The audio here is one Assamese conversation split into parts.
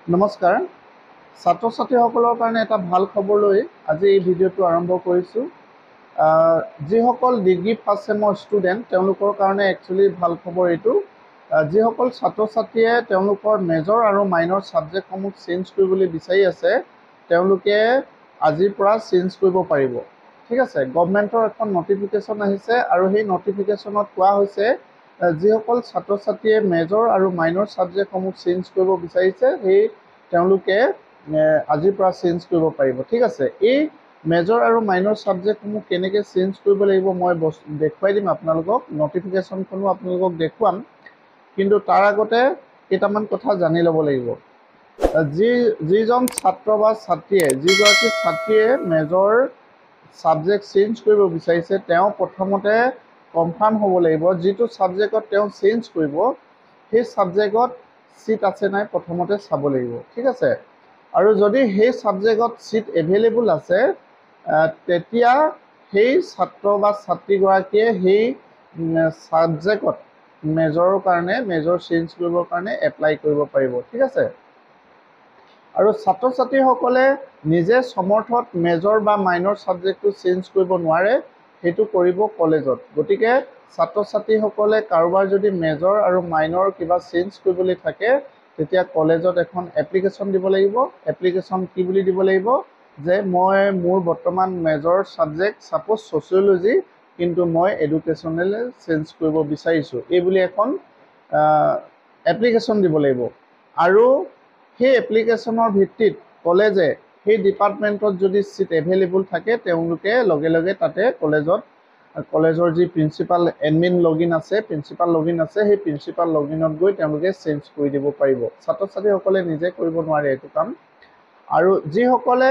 নমস্কাৰ ছাত্ৰ ছাত্ৰীসকলৰ কাৰণে এটা ভাল খবৰ লৈ আজি এই ভিডিঅ'টো আৰম্ভ কৰিছোঁ। যিসকল ডিগ্ৰী ফাৰ্ষ্ট চেমৰ ষ্টুডেণ্ট তেওঁলোকৰ কাৰণে একচুৱেলি ভাল খবৰ এইটো। যিসকল ছাত্ৰ ছাত্ৰীয়ে তেওঁলোকৰ মেজৰ আৰু মাইনৰ ছাবজেক্টসমূহ চেঞ্জ কৰিবলৈ বিচাৰি আছে তেওঁলোকে আজিৰ পৰা চেঞ্জ কৰিব পাৰিব। ঠিক আছে, গভৰ্ণমেণ্টৰ এখন নটিফিকেশ্যন আহিছে আৰু সেই নটিফিকেশ্যনত কোৱা হৈছে যিসকল ছাত্ৰ ছাত্ৰীয়ে মেজৰ আৰু মাইনৰ ছাবজেক্টসমূহ চেঞ্জ কৰিব বিচাৰিছে সেই তেওঁলোকে আজিৰ পৰা চেঞ্জ কৰিব পাৰিব। ঠিক আছে, এই মেজৰ আৰু মাইনৰ ছাবজেক্টসমূহ কেনেকৈ চেঞ্জ কৰিব লাগিব মই দেখুৱাই দিম আপোনালোকক, নটিফিকেশ্যনখনো আপোনালোকক দেখুৱাম, কিন্তু তাৰ আগতে কেইটামান কথা জানি ল'ব লাগিব। যিজন ছাত্ৰ বা ছাত্ৰীয়ে যিগৰাকী ছাত্ৰীয়ে মেজৰ ছাবজেক্ট চেঞ্জ কৰিব বিচাৰিছে তেওঁ প্ৰথমতে কনফাৰ্ম হ'ব লাগিব যিটো ছাবজেক্টত তেওঁ চেঞ্জ কৰিব সেই ছাবজেক্টত চিট আছে নাই প্ৰথমতে চাব লাগিব। ঠিক আছে, আৰু যদি সেই ছাবজেক্টত চিট এভেইলেবল আছে তেতিয়া সেই ছাত্ৰ বা ছাত্ৰীগৰাকীয়ে সেই ছাবজেক্টত মেজৰৰ কাৰণে মেজৰ চেঞ্জ কৰিবৰ কাৰণে এপ্লাই কৰিব পাৰিব। ঠিক আছে, আৰু ছাত্ৰ ছাত্ৰীসকলে নিজে সমৰ্থত মেজৰ বা মাইনৰ ছাবজেক্টটো চেঞ্জ কৰিব নোৱাৰে, সেইটো কৰিব কলেজত। গতিকে ছাত্ৰ ছাত্ৰীসকলে কাৰোবাৰ যদি মেজৰ আৰু মাইনৰ কিবা চেঞ্জ কৰিবলৈ থাকে তেতিয়া কলেজত এখন এপ্লিকেশ্যন দিব লাগিব। এপ্লিকেশ্যন কি বুলি দিব লাগিব যে মই মোৰ বৰ্তমান মেজৰ ছাবজেক্ট ছাপ'জ ছ'চিয়লজি, কিন্তু মই এডুকেশ্যনেল চেঞ্জ কৰিব বিচাৰিছোঁ, এই বুলি এখন এপ্লিকেশ্যন দিব লাগিব। আৰু সেই এপ্লিকেশ্যনৰ ভিত্তিত কলেজে সেই ডিপাৰ্টমেণ্টত যদি চিট এভেইলেবল থাকে তেওঁলোকে লগে লগে তাতে কলেজৰ যি প্ৰিন্সিপাল এডমিন লগইন আছে সেই প্ৰিন্সিপাল লগইনত গৈ তেওঁলোকে চেঞ্জ কৰি দিব পাৰিব। ছাত্ৰ ছাত্ৰীসকলে নিজে কৰিব নোৱাৰে এইটো কাম। আৰু যিসকলে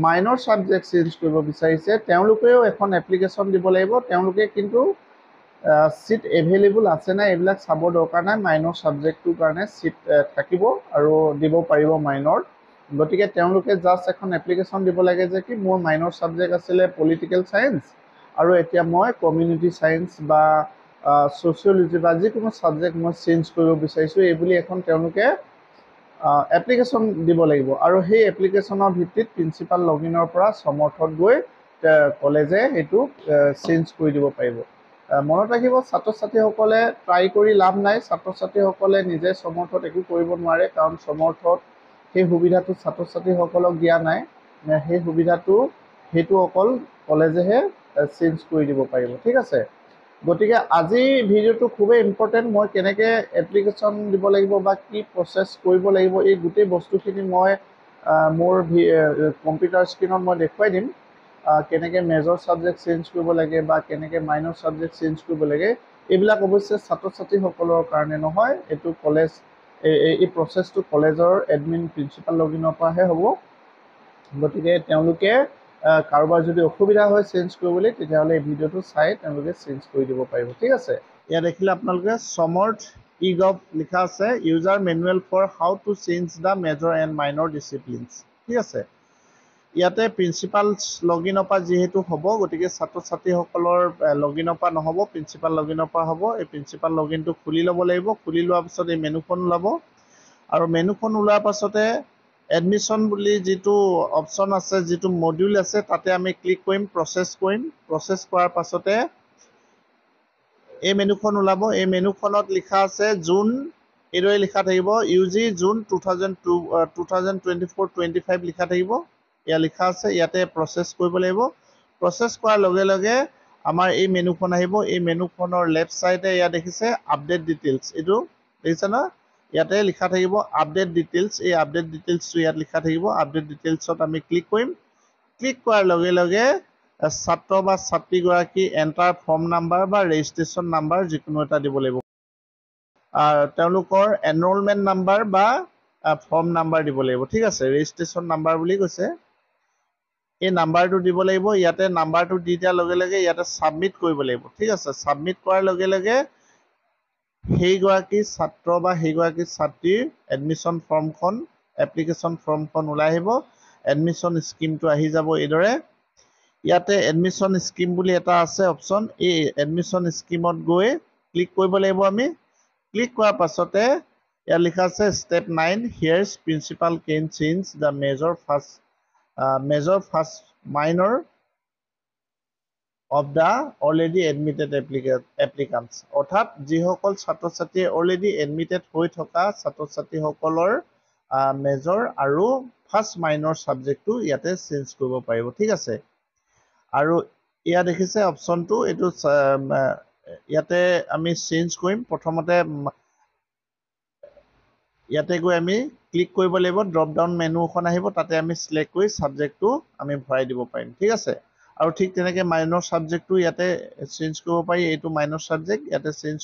মাইনৰ ছাবজেক্ট চেঞ্জ কৰিব বিচাৰিছে তেওঁলোকেও এখন এপ্লিকেশ্যন দিব লাগিব। তেওঁলোকে কিন্তু চিট এভেইলেবল আছে নাই এইবিলাক চাবৰ দৰকাৰ নাই, মাইনৰ ছাবজেক্টটোৰ কাৰণে চিট থাকিব আৰু দিব পাৰিব মাইনৰ। গতিকে তেওঁলোকে জাষ্ট এখন এপ্লিকেশ্যন দিব লাগে যে কি মোৰ মাইনৰ ছাবজেক্ট আছিলে পলিটিকেল ছায়েন্স আৰু এতিয়া মই কমিউনিটি ছায়েন্স বা ছ'চিয়লজি বা যিকোনো ছাবজেক্ট মই চেঞ্জ কৰিব বিচাৰিছোঁ, এই বুলি এখন তেওঁলোকে এপ্লিকেশ্যন দিব লাগিব। আৰু সেই এপ্লিকেশ্যনৰ ভিত্তিত প্ৰিন্সিপাল লগইনৰ পৰা সমৰ্থত গৈ কলেজে সেইটো চেঞ্জ কৰি দিব পাৰিব। মনত ৰাখিব, ছাত্ৰ ছাত্ৰীসকলে ট্ৰাই কৰি লাভ নাই। ছাত্ৰ ছাত্ৰীসকলে নিজে সমৰ্থত একো কৰিব নোৱাৰে, কাৰণ সমৰ্থত সেই সুবিধাটো ছাত্ৰ ছাত্ৰীসকলক দিয়া নাই। সেই সুবিধাটো সেইটো অকল কলেজেহে চেঞ্জ কৰি দিব পাৰিব। ঠিক আছে, গতিকে আজি ভিডিঅ'টো খুবেই ইম্পৰ্টেণ্ট। মই কেনেকৈ এপ্লিকেশ্যন দিব লাগিব বা কি প্ৰচেছ কৰিব লাগিব এই গোটেই বস্তুখিনি মই মোৰ কম্পিউটাৰ স্ক্ৰীণত মই দেখুৱাই দিম। কেনেকৈ মেজৰ ছাবজেক্ট চেঞ্জ কৰিব লাগে বা কেনেকৈ মাইনৰ ছাবজেক্ট চেঞ্জ কৰিব লাগে, এইবিলাক অৱশ্যে ছাত্ৰ ছাত্ৰীসকলৰ কাৰণে নহয়, এইটো এই প্ৰচেছটো কলেজৰ এডমিন প্ৰিন্সিপাল লগইনৰ পৰাহে হ'ব। গতিকে তেওঁলোকে কাৰোবাৰ যদি অসুবিধা হয় চেঞ্জ কৰিবলৈ তেতিয়াহ'লে এই ভিডিঅ'টো চাই তেওঁলোকে চেঞ্জ কৰি দিব পাৰিব। ঠিক আছে, ইয়াত দেখিলে আপোনালোকে সমৰ্থ ই-গভ লিখা আছে, user manual for how to change the major and minor disciplines. ঠিক আছে, ইয়াতে প্ৰিন্সিপাল লগইনৰ পৰা যিহেতু হ'ব, গতিকে ছাত্ৰ ছাত্ৰীসকলৰ লগইনৰ পৰা নহ'ব, প্ৰিন্সিপাল লগইনৰ পৰা হ'ব। এই প্ৰিন্সিপাল লগইনটো খুলি ল'ব লাগিব। খুলি লোৱাৰ পাছত এই মেনুখন ওলাব, আৰু মেনুখন ওলোৱাৰ পাছতে এডমিশ্যন বুলি যিটো অপশ্যন আছে, যিটো মডিউল আছে, তাতে আমি ক্লিক কৰিম, প্ৰচেছ কৰিম। প্ৰচেছ কৰাৰ পাছতে এই মেনুখন ওলাব। এই মেনুখনত লিখা আছে জুন, এইদৰে লিখা থাকিব UG জুন 2024-25 লিখা থাকিব। ইয়াত লিখা আছে, ইয়াতে প্ৰচেছ কৰিব লাগিব। প্ৰচেছ কৰাৰ লগে লগে আমাৰ এই মেনুখন আহিব। এই মেনুখনৰ লেফ্ট চাইডে ইয়াত দেখিছে আপডেট ডিটেইলছ, এইটো দেখিছে ন, ইয়াতে লিখা থাকিব আপডেট ডিটেইলছ। এই আপডেট ডিটেইলছটো ইয়াত লিখা থাকিব। আপডেট ডিটেইলছত আমি ক্লিক কৰিম। ক্লিক কৰাৰ লগে লগে ছাত্ৰ বা ছাত্ৰীগৰাকী এণ্টাৰ ফৰ্ম নাম্বাৰ বা ৰেজিষ্ট্ৰেশ্যন নাম্বাৰ যিকোনো এটা দিব লাগিব। তেওঁলোকৰ এনৰলমেণ্ট নাম্বাৰ বা ফৰ্ম নাম্বাৰ দিব লাগিব। ঠিক আছে, ৰেজিষ্ট্ৰেশ্যন নাম্বাৰ বুলি কৈছে, এই নাম্বাৰটো দিব লাগিব। ইয়াতে নাম্বাৰটো দি দিয়াৰ লগে লগে ইয়াতে ছাবমিট কৰিব লাগিব। ঠিক আছে, ছাবমিট কৰাৰ লগে লগে সেইগৰাকী ছাত্ৰ বা সেইগৰাকী ছাত্ৰীৰ এডমিশ্যন ফৰ্মখন, এপ্লিকেশ্যন ফৰ্মখন ওলাই আহিব। এডমিশ্যন স্কিমটো আহি যাব এইদৰে। ইয়াতে এডমিশ্যন স্কিম বুলি এটা আছে অপশ্যন, এই এডমিশ্যন স্কিমত গৈ ক্লিক কৰিব লাগিব আমি। ক্লিক কৰাৰ পাছতে ইয়াত লিখা আছে step 9 here's principal can change the major first minor of the already admitted applicants অৰ্থাৎ যিসকল ছাত্ৰ ছাত্ৰী already admitted হৈ থকা ছাত্ৰ ছাত্ৰীসকলৰ মেজৰ আৰু ফাৰ্ষ্ট মাইনৰ সাবজেক্টটো ইয়াতে চেঞ্জ কৰিব পাৰিব ঠিক আছে আৰু ইয়া দেখিছে অপচনটো এইটো ইয়াতে আমি চেঞ্জ কৰিম প্ৰথমতে ইয়াতে গৈ আমি ক্লিক কৰিব লাগিব ড্ৰপ ডাউন মেনুখন আহিব তাতে আমি সিলেক্ট কৰি সাবজেক্টটো আমি ভৰাই দিব পাৰিম ঠিক আছে আৰু ঠিক তেনেকৈ মাইনৰ সাবজেক্টটো ইয়াতে চেঞ্জ কৰিব পাৰি এইটো মাইনৰ সাবজেক্ট ইয়াতে চেঞ্জ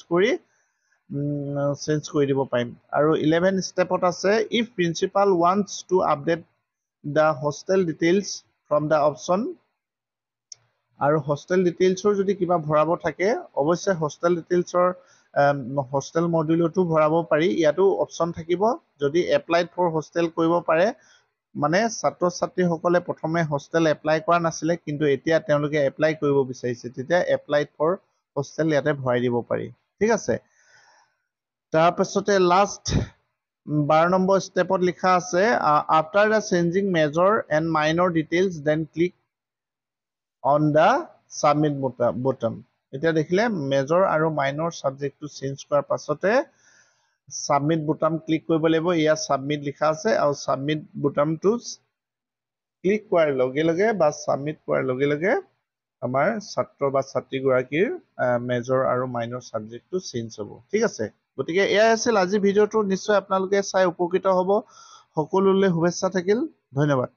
কৰি দিব পাৰিম আৰু 11 ষ্টেপত আছে if principal wants to update the hostel details from the option আৰু হোষ্টেল ডিটেইলছৰ যদি কিবা ভৰাব থাকে অৱশ্যে হোষ্টেল ডিটেইলছৰ হোষ্টেল মডিউলতো ভৰাব পাৰি ইয়াতো অপশ্যন থাকিব যদি এপ্লাইড ফৰ হোষ্টেল কৰিব পাৰে মানে ছাত্ৰ ছাত্ৰীসকলে প্ৰথমে হোষ্টেল এপ্লাই কৰা নাছিলে কিন্তু এতিয়া তেওঁলোকে এপ্লাই কৰিব বিচাৰিছে তেতিয়া এপ্লাইড ফৰ হোষ্টেল ইয়াতে ভৰাই দিব পাৰি ঠিক আছে তাৰপিছতে লাষ্ট 12 নম্বৰ ষ্টেপত লিখা আছে after the changing major and minor details then click on the submit button এতিয়া দেখিলে মেজৰ আৰু মাইনৰ সাবজেক্টটো চেঞ্জ কৰাৰ পাছতে সাবমিট বুটাম ক্লিক কৰিব লাগিব ইয়াত সাবমিট লিখা আছে আৰু সাবমিট বুটামটো ক্লিক কৰাৰ লগে লগে বা সাবমিট কৰাৰ লগে লগে আমাৰ ছাত্ৰ বা ছাত্ৰীগৰাকীৰ মেজৰ আৰু মাইনৰ সাবজেক্টটো চেঞ্জ হ'ব ঠিক আছে গতিকে এয়াই আছিল আজি ভিডিঅ'টো নিশ্চয় আপোনালোকে চাই উপকৃত হ'ব সকলোলৈ শুভেচ্ছা থাকিল ধন্যবাদ